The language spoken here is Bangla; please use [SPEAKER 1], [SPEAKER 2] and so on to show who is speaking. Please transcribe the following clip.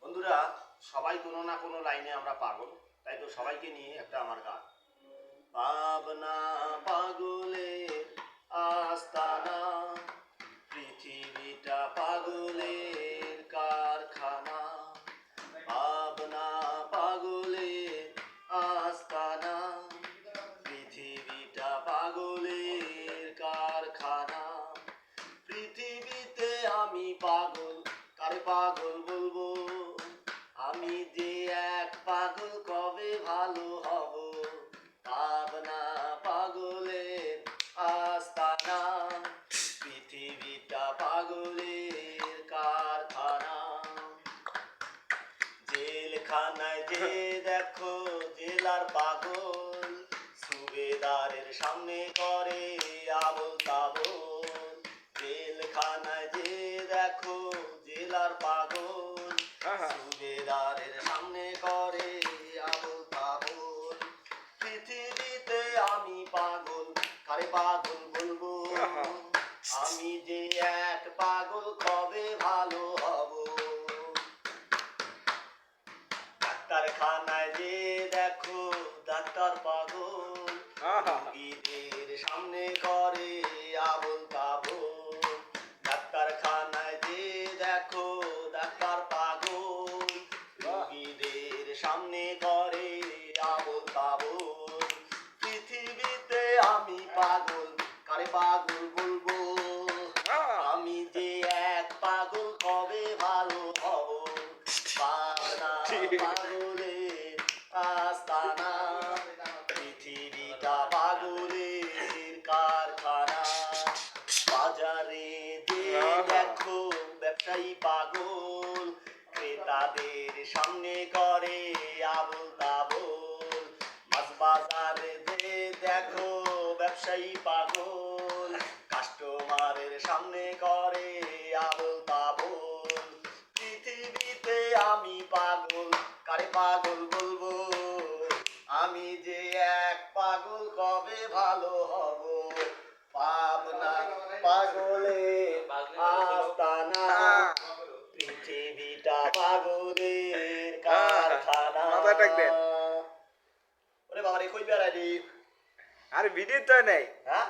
[SPEAKER 1] বন্ধুরা, সবাই কোনো না কোনো লাইনে আমরা পাগল, তাই তো সবাইকে নিয়ে একটা আমার গান। পাবনা পাগলের আস্তানা, পৃথিবীটা পাগলের কারখানা। পাবনা পাগলের আস্তানা, পৃথিবীটা পাগলের কারখানা। পৃথিবীতে আমি পাগল, কারে পাগল বলবো? আমি যে এক পাগল, কবে ভালো হব? পাবনা পাগলের আস্তানা, পৃথিবীটা পাগলের কারখানা। জেলখানায় যে দেখো জেলার পাগল, সুবেদারের সামনে করে আবোল তাবোল। জেলখানায় যে দেখো জেলার পাগল, সুবেদারের সামনে করে আবোল তাবোল। পৃথিবীতে আমি পাগল, কারে পাগল বলবো? আমি যে এক পাগল, কবে ভালো হব? ডাক্তারখানায় যে দেখো ডাক্তার পাগল, রোগীদের সামনে করে আবোল তাবোল। ডাক্তারখানায় যে দেখো ডাক্তার পাগল, রোগীদের সামনে করে আবোল তাবোল। পৃথিবীতে আমি পাগল, কারে পাগল বলবো? আমি যে এক পাগল, কবে ভালো হব? পাবনা পাগলের আস্তানা, পৃথিবীটা পাগলের কারখানা। বাজারে যে দেখো ব্যবসায়ী পাগল, ক্রেতাদের সামনে করে আবোল তাবোল। মাছ বাজারে যে দেখো ব্যবসায়ী পাগল, কাস্টমারের সামনে করে আবোল তাবোল। পৃথিবীতে আমি পাগল, কারে পাগল বলবো? আমি যে এক পাগল, কবে ভালো হব? পাবনা পাগলের আস্তানা, পৃথিবীটা পাগলের কারখানা। ওরে বাবা রে, কই বেড়ালি?
[SPEAKER 2] আরে ভিডিও তো নেই।
[SPEAKER 1] হ্যাঁ